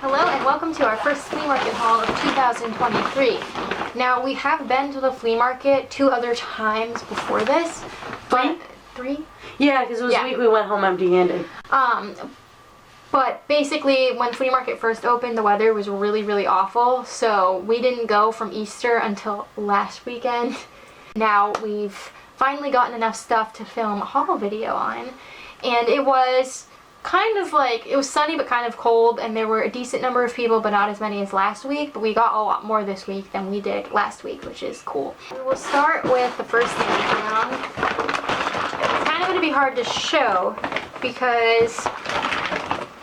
Hello and welcome to our first flea market haul of 2023. Now we have been to the flea market 2 other times before this. Three? Yeah, because it was the week we went home empty-handed. But basically when flea market first opened, the weather was really awful, so we didn't go from Easter until last weekend. Now we've finally gotten enough stuff to film a haul video on, and it was kind of like, it was sunny but kind of cold, and there were a decent number of people but not as many as last week, but we got a lot more this week than we did last week, which is cool. We will start with the first thing we found. It's kind of going to be hard to show because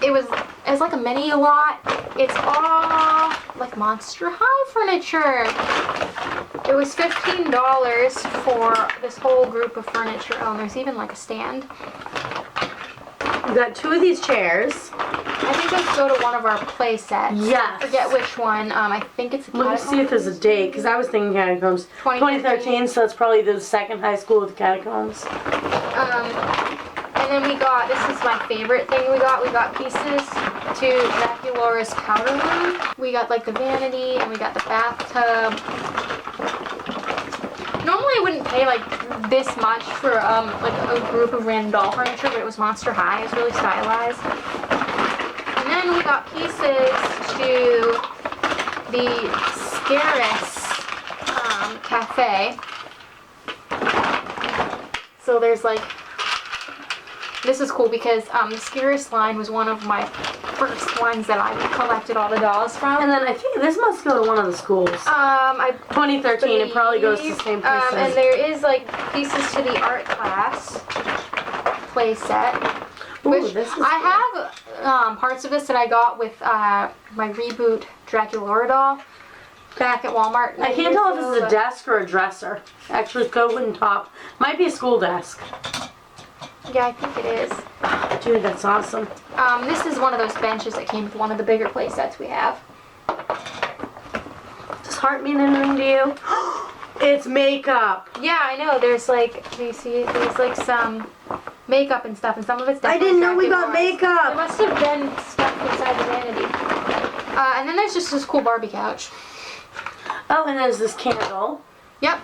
it's like a mini lot. It's all like Monster High furniture. It was $15 for this whole group of furniture. Oh, and there's even like a stand. We got 2 of these chairs. I think those go to one of our play sets. Yes. I forget which one. I think it's a Let me see if there's a date, because I was thinking Catacombs. 2013, so it's probably the second high school with Catacombs. And then we got, this is my favorite thing we got pieces to Draculaura's powder room. We got like the vanity, and we got the bathtub. Normally I wouldn't pay like this much for like a group of random doll furniture, but it was Monster High. It was really stylized. And then we got pieces to the Scaris cafe. So there's like, this is cool because the Scaris line was one of my first ones that I collected all the dolls from. And then I think this must go to one of the schools. 2013, it probably goes to the same places. And there is like pieces to the art class play set. Which this is I have parts of this that I got with my Reboot Draculaura doll back at Walmart. I can't tell if this is a desk or a dresser. Actually, it's got wooden top. Might be a school desk. Yeah, I think it is. Dude, that's awesome. This is one of those benches that came with one of the bigger play sets we have. Does heart mean anything to you? It's makeup. Yeah, I know. There's like, do you see? There's like some makeup and stuff, and some of it's definitely. I didn't know we got makeup. There must have been stuff inside the vanity. And then there's just this cool Barbie couch. Oh, and there's this candle. Yep.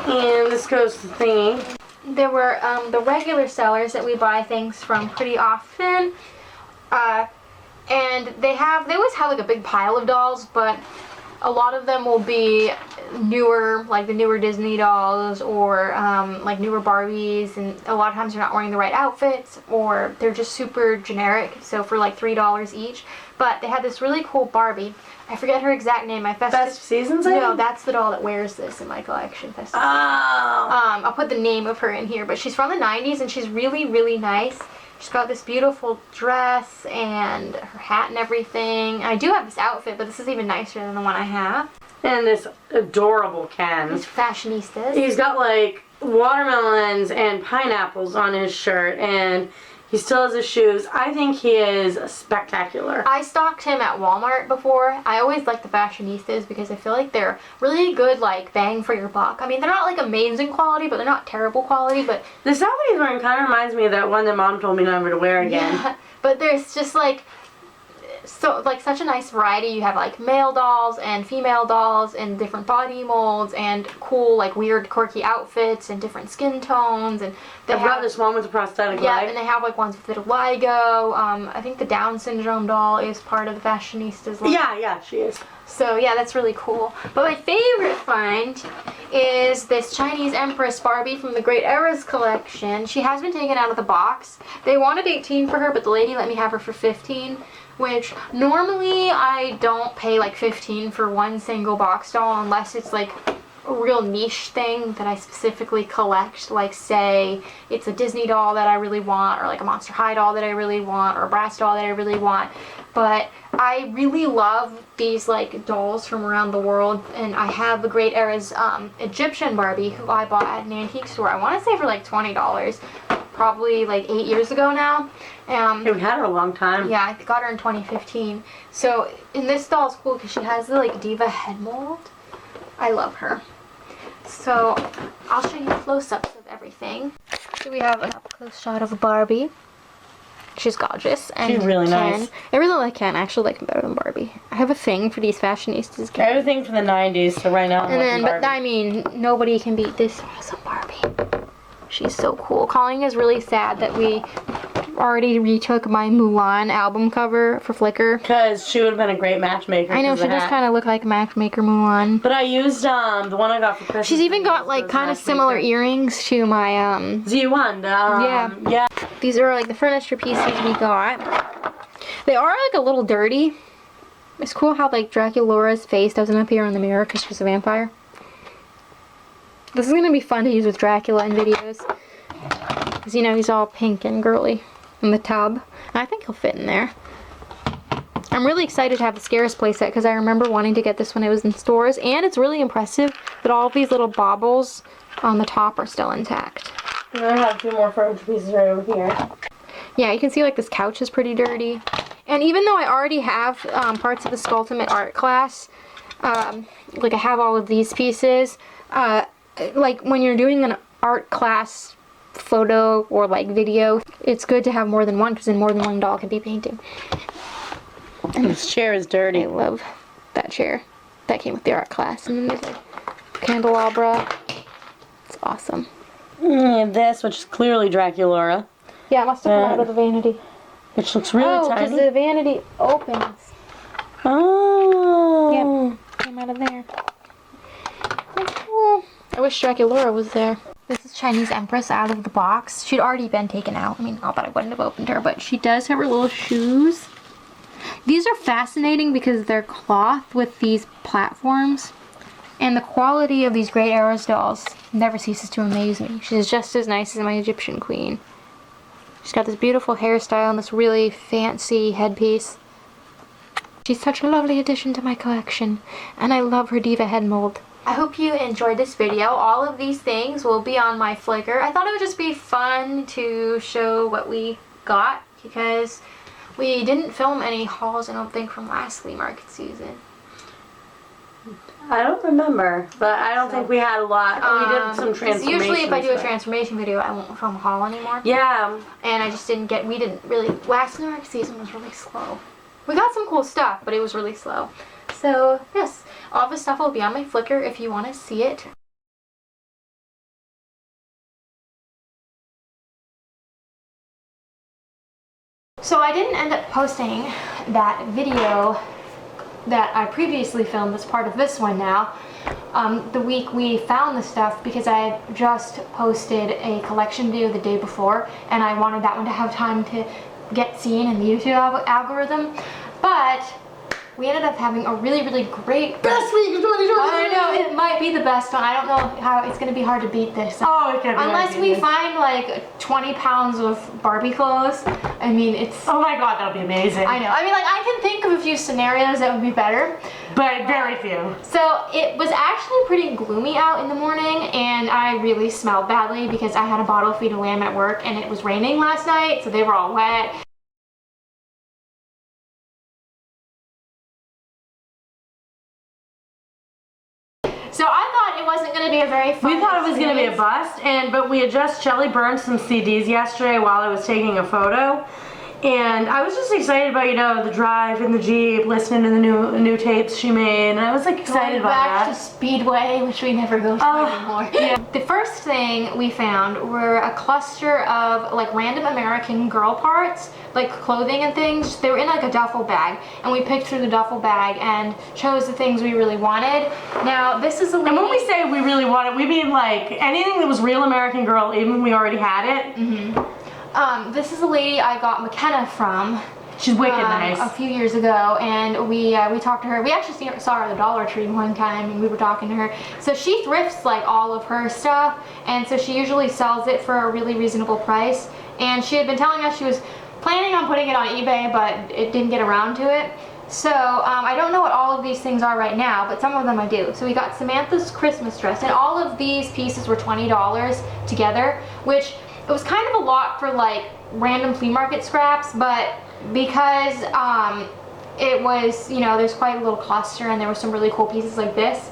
And this goes to the thingy. There were the regular sellers that we buy things from pretty often, and they always have like a big pile of dolls, but a lot of them will be newer, like the newer Disney dolls, or like newer Barbies, and a lot of times they're not wearing the right outfits, or they're just super generic, so for like $3 each. But they had this really cool Barbie. I forget her exact name. My Festive Seasons? No, that's the doll that wears this in my collection. Festive Seasons. I'll put the name of her in here, but she's from the 90s and she's really nice. She's got this beautiful dress and her hat and everything. I do have this outfit, but this is even nicer than the one I have. And this adorable Ken. These fashionistas. He's got like watermelons and pineapples on his shirt, and he still has his shoes. I think he is spectacular. I stocked him at Walmart before. I always like the fashionistas because I feel like they're really good, like, bang for your buck. I mean, they're not, like, amazing quality, but they're not terrible quality, but... This outfit he's wearing kind of reminds me of that one that Mom told me never to wear again. Yeah, but there's just, like... So, like, such a nice variety. You have, like, male dolls and female dolls and different body molds and cool, like, weird, quirky outfits and different skin tones. And I've got this one with a prosthetic leg. Yeah, and they have, like, ones with vitiligo. I think the Down syndrome doll is part of the fashionistas line. Yeah, she is. So, yeah, that's really cool. But my favorite find is this Chinese Empress Barbie from the Great Eras collection. She has been taken out of the box. They wanted 18 for her, but the lady let me have her for 15. Which normally I don't pay like 15 for one single box doll unless it's like a real niche thing that I specifically collect, like say it's a Disney doll that I really want, or like a Monster High doll that I really want, or a Bratz doll that I really want. But I really love these like dolls from around the world, and I have the Great Eras Egyptian Barbie who I bought at an antique store. I want to say for like $20. Probably like 8 years ago now. We've had her a long time. Yeah, I got her in 2015. So, and this doll is cool because she has the like diva head mold. I love her. So, I'll show you close-ups of everything. So we have an up-close shot of Barbie. She's gorgeous. And she's really Ken. nice. I really like Ken. I actually like him better than Barbie. I have a thing for these fashionistas. I have a thing for the 90s, so right now I'm And then, Barbie. but I mean, nobody can beat this awesome Barbie. She's so cool. Colleen is really sad that we already retook my Mulan album cover for Flickr. Because she would have been a great matchmaker. I know, she does kind of look like matchmaker Mulan. But I used the one I got for Christmas. She's even got like kind of similar earrings to my Z1. Yeah. These are like the furniture pieces we got. They are like a little dirty. It's cool how like Draculaura's face doesn't appear in the mirror because she's a vampire. This is gonna be fun to use with Dracula in videos. Because you know he's all pink and girly in the tub. And I think he'll fit in there. I'm really excited to have the Scares playset because I remember wanting to get this when it was in stores. And it's really impressive that all of these little baubles on the top are still intact. And I have 2 more furniture pieces right over here. Yeah, you can see like this couch is pretty dirty. And even though I already have parts of the Skulltimate art class, like I have all of these pieces, like when you're doing an art class photo or like video, it's good to have more than one because then more than one doll can be painting. And this chair is dirty. I love that chair. That came with the art class. And then there's like candelabra. It's awesome. And this, which is clearly Draculaura. Yeah, it must have come out of the vanity. Which looks really Oh, because tiny. the vanity opens. Oh. Yep, came out of there. That's cool. I wish Draculaura was there. This is Chinese Empress out of the box. She'd already been taken out. I mean, not that I wouldn't have opened her, but she does have her little shoes. These are fascinating because they're cloth with these platforms. And the quality of these Great Arrows dolls never ceases to amaze me. She's just as nice as my Egyptian queen. She's got this beautiful hairstyle and this really fancy headpiece. She's such a lovely addition to my collection, and I love her diva head mold. I hope you enjoyed this video. All of these things will be on my Flickr. I thought it would just be fun to show what we got because we didn't film any hauls, I don't think, from last flea market season. I don't remember, but I don't think we had a lot. We did some transformations. Usually if I do a transformation video, I won't film a haul anymore. Yeah. And I just didn't get, we didn't really, last flea market season was really slow. We got some cool stuff, but it was really slow. So, yes, all this stuff will be on my Flickr if you want to see it. So I didn't end up posting that video that I previously filmed as part of this one now, the week we found the stuff, because I had just posted a collection video the day before and I wanted that one to have time to get seen in the YouTube algorithm. But we ended up having a really, really great Best week of 2020! I know, it might be the best one. I don't know how it's going to be hard to beat this. Oh, it can be. Unless we find like 20 pounds of Barbie clothes. I mean, it's... Oh my god, that would be amazing. I know. I mean, like, I can think of a few scenarios that would be better. But very few. So, it was actually pretty gloomy out in the morning, and I really smelled badly because I had a bottle feed a lamb at work, and it was raining last night, so they were all wet. So I thought it wasn't going to be a very fun We thought it was going to be a experience. bust, but we had just Shelly burned some CDs yesterday while I was taking a photo. And I was just excited about, you know, the drive in the Jeep, listening to the new tapes she made, and I was like excited Going back about to that. Speedway, which we never go to anymore. Yeah. The first thing we found were a cluster of like random American Girl parts, like clothing and things. They were in like a duffel bag, and we picked through the duffel bag and chose the things we really wanted. Now this is a lady. And when we say we really want it, we mean like anything that was Real American Girl, even when we already had it. Mm-hmm. This is a lady I got McKenna from. She's wicked nice. A few years ago, and we talked to her. We actually saw her at the Dollar Tree one time, and we were talking to her. So she thrifts like all of her stuff, and so she usually sells it for a really reasonable price. And she had been telling us she was planning on putting it on eBay, but it didn't get around to it. So I don't know what all of these things are right now, but some of them I do. So we got Samantha's Christmas dress, and all of these pieces were $20 together, which it was kind of a lot for like random flea market scraps, but because it was, you know, there's quite a little cluster and there were some really cool pieces like this,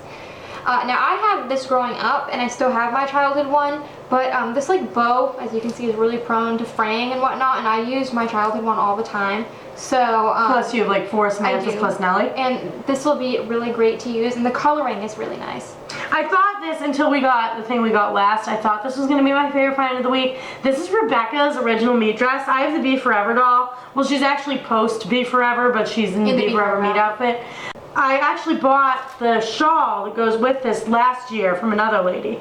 Now I have this growing up, and I still have my childhood one, but this like bow, as you can see, is really prone to fraying and whatnot, and I use my childhood one all the time. So plus you have like 4 Samantha's plus Nellie. And this will be really great to use, and the coloring is really nice. I thought this, until we got the thing we got last, I thought this was going to be my favorite find of the week. This is Rebecca's original meat dress. I have the Be Forever doll. Well, she's actually post Be Forever, but she's in the Be Forever meat outfit. I actually bought the shawl that goes with this last year from another lady.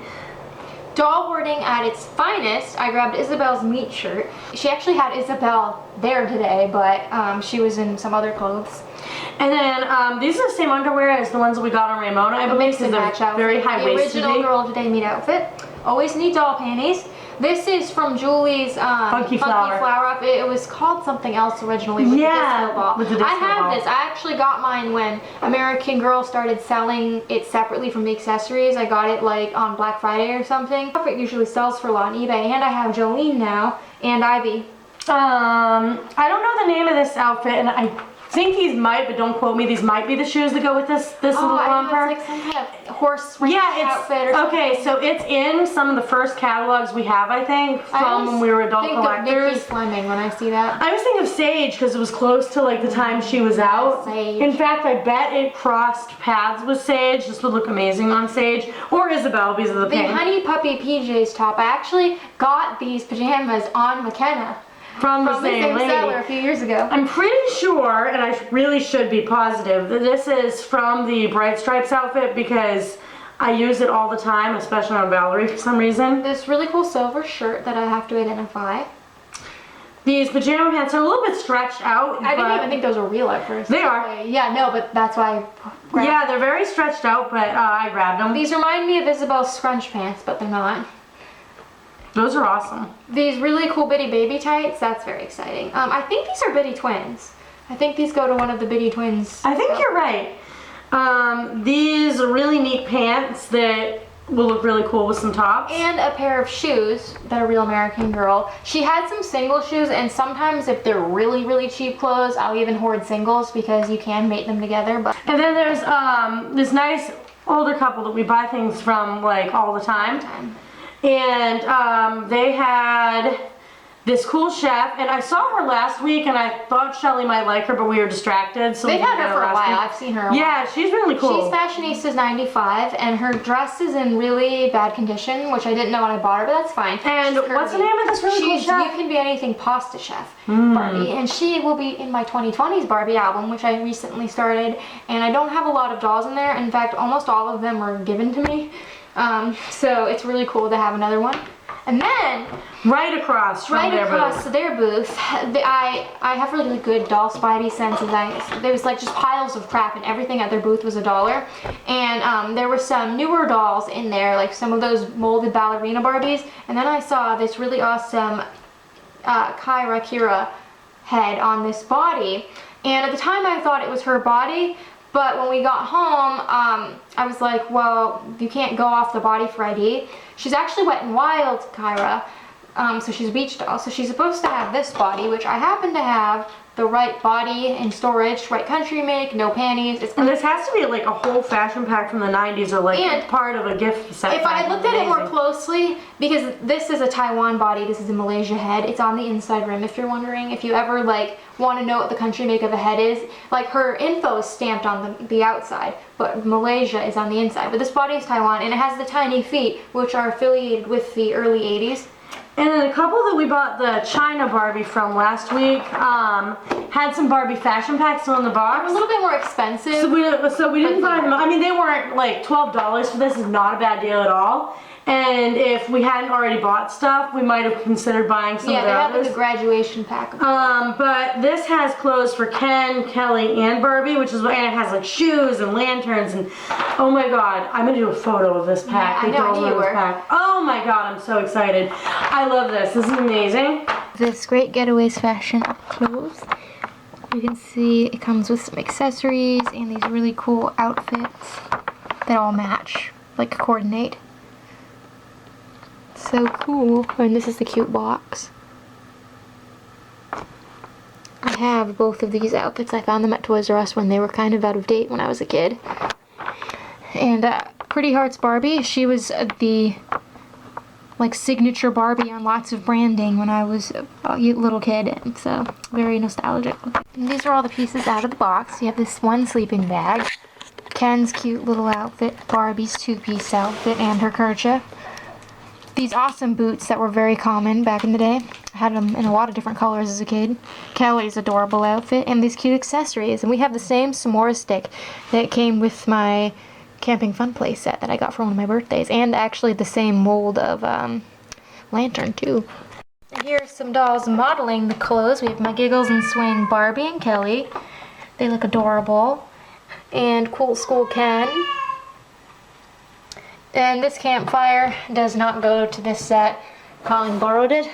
Doll hoarding at its finest, I grabbed Isabel's meat shirt. She actually had Isabel there today, but she was in some other clothes. And then these are the same underwear as the ones that we got on Ramona, I believe, because they're very high-waisted. The original Girl Today meat outfit. Always need doll panties. This is from Julie's Funky Flower Up. It was called something else originally with the disco ball. With the disco I have ball. this. I actually got mine when American Girl started selling it separately from the accessories. I got it like on Black Friday or something. It usually sells for a lot on eBay. And I have Jolene now and Ivy. I don't know the name of this outfit, and I think these might, but don't quote me, these might be the shoes that go with this little romper. It's like some kind of horse ranch outfit or something. Okay, so it's in some of the first catalogs we have, I think, from when we were adult collectors. I think of Nikki Fleming when I see that. I was thinking of Sage because it was close to like the time she was out. Sage. In fact, I bet it crossed paths with Sage. This would look amazing on Sage. Or Isabel because of the pink. The Honey Puppy PJs top. I actually got these pajamas on McKenna. From the same lady. Seller a few years ago. I'm pretty sure, and I really should be positive, that this is from the Bright Stripes outfit because I use it all the time, especially on Valerie for some reason. This really cool silver shirt that I have to identify. These pajama pants are a little bit stretched out. I didn't even think those were real at first. They are. Yeah, no, but that's why I grabbed them. They're very stretched out, but I grabbed them. These remind me of Isabel's scrunch pants, but they're not. Those are awesome. These really cool Bitty Baby tights, that's very exciting. I think these are Bitty Twins. I think these go to one of the Bitty Twins. I think you're right. These are really neat pants that will look really cool with some tops. And a pair of shoes that are Real American Girl. She had some single shoes, and sometimes if they're really, really cheap clothes, I'll even hoard singles because you can mate them together. But and then there's this nice older couple that we buy things from like all the time. And they had this cool chef, and I saw her last week, and I thought Shelly might like her, but we were distracted. So they've had her for a while. I've seen her a while. Yeah, she's really cool. She's Fashionistas 95, and her dress is in really bad condition, which I didn't know when I bought her, but that's fine. And what's the name of this really cool chef? You Can Be Anything Pasta Chef, Barbie, and she will be in my 2020s Barbie album, which I recently started, and I don't have a lot of dolls in there. In fact, almost all of them were given to me. So it's really cool to have another one. And then right across their booth, I have really good doll spidey senses. There was like just piles of crap, and everything at their booth was $1. And there were some newer dolls in there, like some of those molded ballerina Barbies. And then I saw this really awesome Kyra Kira head on this body. And at the time I thought it was her body. But when we got home, I was like, well, you can't go off the body for ID. She's actually Wet n Wild, Kyra, so she's a beach doll. So she's supposed to have this body, which I happen to have the right body in storage, right country make, no panties. And this has to be like a whole fashion pack from the 90s or like part of a gift set. If I looked at it more closely, because this is a Taiwan body, this is a Malaysia head, it's on the inside rim if you're wondering. If you ever like want to know what the country make of a head is, like her info is stamped on the outside, but Malaysia is on the inside. But this body is Taiwan, and it has the tiny feet, which are affiliated with the early 80s. And then a couple that we bought the China Barbie from last week had some Barbie fashion packs still in the box. They're a little bit more expensive. So we didn't buy them. I mean, they weren't like $12 for this. Is not a bad deal at all. And if we hadn't already bought stuff, we might have considered buying some of the others. Yeah, they have like a graduation pack. But this has clothes for Ken, Kelly, and Barbie, and it has like shoes and lanterns and oh my god, I'm gonna do a photo of this pack. Yeah, I know you were. Oh my god, I'm so excited. I love this. This is amazing. This Great Getaways fashion clothes. You can see it comes with some accessories and these really cool outfits that all match, like coordinate. So cool. And this is the cute box. I have both of these outfits. I found them at Toys R Us when they were kind of out of date when I was a kid. And Pretty Hearts Barbie. She was the like signature Barbie on lots of branding when I was a little kid, and so very nostalgic. And these are all the pieces out of the box. You have this one sleeping bag, Ken's cute little outfit, Barbie's two-piece outfit, and her kerchief. These awesome boots that were very common back in the day. I had them in a lot of different colors as a kid. Kelly's adorable outfit, and these cute accessories. And we have the same s'more stick that came with my Camping Fun Play set that I got for one of my birthdays, and actually the same mold of lantern too. And here are some dolls modeling the clothes. We have my Giggles and Swing Barbie and Kelly. They look adorable. And Cool School Ken. And this campfire does not go to this set. Colleen borrowed it.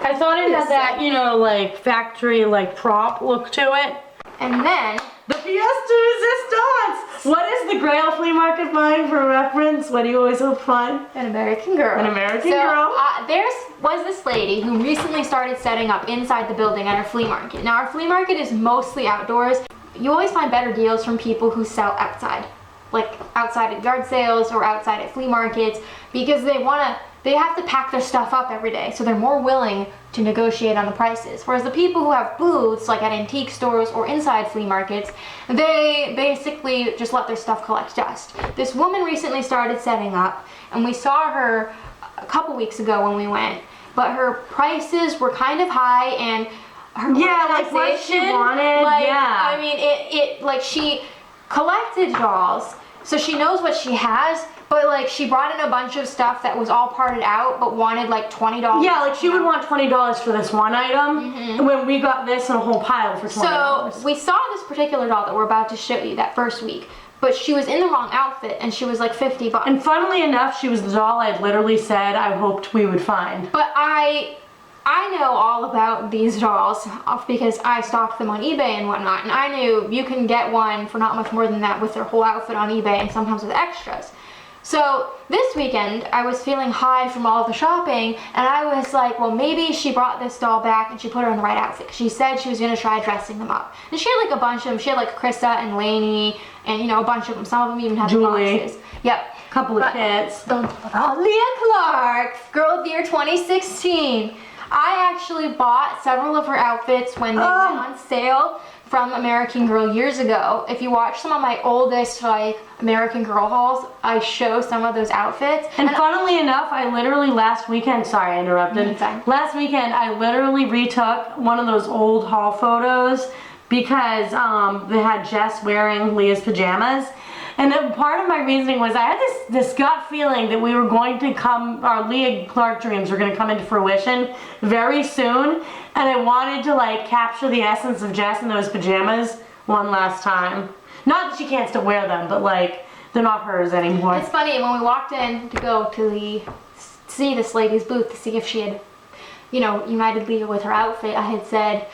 I thought it had that, you know, like factory, like prop look to it. And then the Fiesta Resistance! What is the Grail flea market buying for reference? What do you always hope to find? An American Girl. An American Girl. There was this lady who recently started setting up inside the building at our flea market. Now our flea market is mostly outdoors. You always find better deals from people who sell outside. Like outside at yard sales or outside at flea markets, because they have to pack their stuff up every day, so they're more willing to negotiate on the prices. Whereas the people who have booths, like at antique stores or inside flea markets, they basically just let their stuff collect dust. This woman recently started setting up, and we saw her a couple weeks ago when we went, but her prices were kind of high, and her like what she wanted, I mean, it like she collected dolls, so she knows what she has, but like she brought in a bunch of stuff that was all parted out but wanted like $20. Yeah, like she would want $20 for this one item, when we got this in a whole pile for $20. So we saw this particular doll that we're about to show you that first week, but she was in the wrong outfit and she was like $50. And funnily enough, she was the doll I literally said I hoped we would find. But I know all about these dolls because I stocked them on eBay and whatnot, and I knew you can get one for not much more than that with their whole outfit on eBay and sometimes with extras. So this weekend I was feeling high from all the shopping, and I was like, well, maybe she brought this doll back and she put her in the right outfit. She said she was going to try dressing them up. And she had like a bunch of them. She had like Krista and Lainey and, you know, a bunch of them. Some of them even had Julie. the boxes. Yep. Couple of kits. Leah Clark, Girl of the Year 2016. I actually bought several of her outfits when they went on sale from American Girl years ago. If you watch some of my oldest like American Girl hauls, I show some of those outfits. And funnily enough, I literally last weekend, sorry I interrupted. Last weekend I literally retook one of those old haul photos because they had Jess wearing Leah's pajamas. And then part of my reasoning was I had this gut feeling that we were going to our Leah Clark dreams were going to come into fruition very soon. And I wanted to like capture the essence of Jess in those pajamas one last time. Not that she can't still wear them, but like they're not hers anymore. It's funny, when we walked in to go to see this lady's booth to see if she had, you know, united Leah with her outfit, I had said,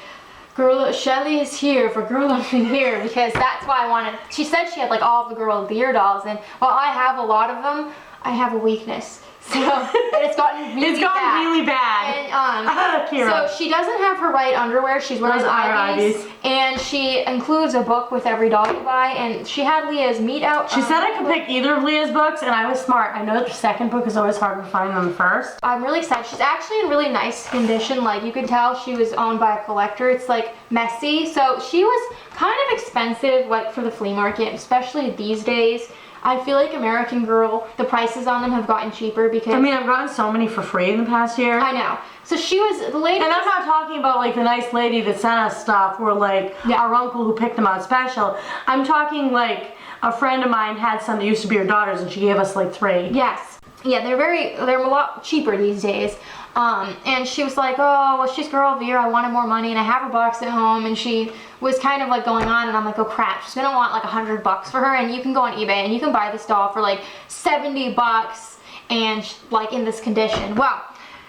Shelly is here for Girl of the Year, because that's why I wanted. She said she had like all of the Girl of the Year dolls, and while I have a lot of them, I have a weakness. So it's gotten really bad. And so she doesn't have her white underwear. She's wearing Ivies, and she includes a book with every doll you buy. And she had Leah's meat out. She said I could pick either of Leah's books, and I was smart. I know that the second book is always hard to find than the first. I'm really excited. She's actually in really nice condition. Like you can tell she was owned by a collector. It's like messy. So she was kind of expensive, like for the flea market, especially these days. I feel like American Girl, the prices on them have gotten cheaper because... I mean, I've gotten so many for free in the past year. I know. So she was the lady... And I'm not talking about like the nice lady that sent us stuff or like our uncle who picked them out special. I'm talking like a friend of mine had some that used to be her daughter's and she gave us like 3. Yes. Yeah, they're a lot cheaper these days. And she was like, oh, well, she's Girl of the Year. I wanted more money, and I have her box at home. And she was kind of like going on, and I'm like, oh crap, she's gonna want like $100 for her. And you can go on eBay and you can buy this doll for like $70, and like in this condition. Well,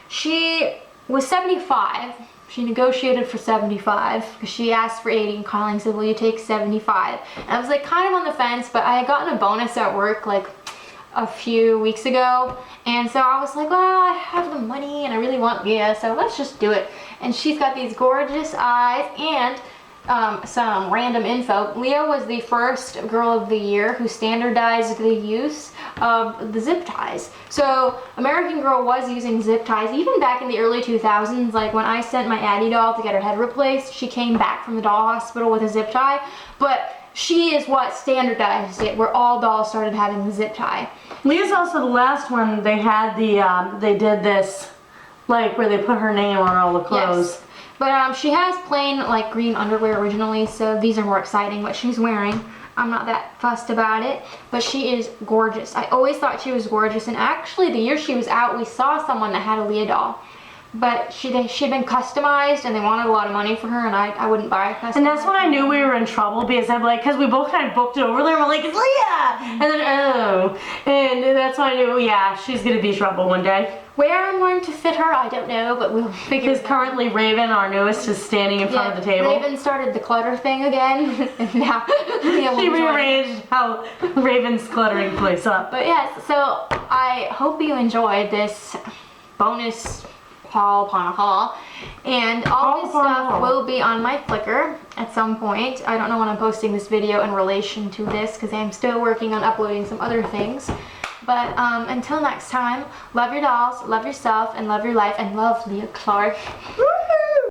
she was 75. She negotiated for 75 because she asked for 80, and Colleen said, will you take 75? And I was like kind of on the fence, but I had gotten a bonus at work like a few weeks ago, and so I was like, well, I have the money and I really want Leah, so let's just do it. And she's got these gorgeous eyes, and some random info. Leah was the first girl of the year who standardized the use of the zip ties. So American Girl was using zip ties even back in the early 2000s. Like when I sent my Addie doll to get her head replaced, she came back from the doll hospital with a zip tie. But she is what standardized it, where all dolls started having the zip tie. Leah's also the last one. They had the, they did this, like where they put her name on all the clothes. Yes. But she has plain like green underwear originally, so these are more exciting what she's wearing. I'm not that fussed about it, but she is gorgeous. I always thought she was gorgeous, and actually the year she was out, we saw someone that had a Leah doll. But she'd been customized, and they wanted a lot of money for her, and I wouldn't buy a customized. And that's when I knew we were in trouble, because I'm like, because we both kind of booked it over there, and we're like, it's Leah! And then, oh. And that's when I knew, yeah, she's going to be trouble one day. Where I'm going to fit her, I don't know, but we'll figure it out. Because currently Raven, our newest, is standing in front of the table. Raven started the clutter thing again, and now Leah will She join. rearranged how Raven's cluttering place up. But yes, so I hope you enjoyed this bonus haul upon a haul, and all this stuff will be on my Flickr at some point. I don't know when I'm posting this video in relation to this because I'm still working on uploading some other things. But until next time, love your dolls, love yourself, and love your life, and love Leah Clark.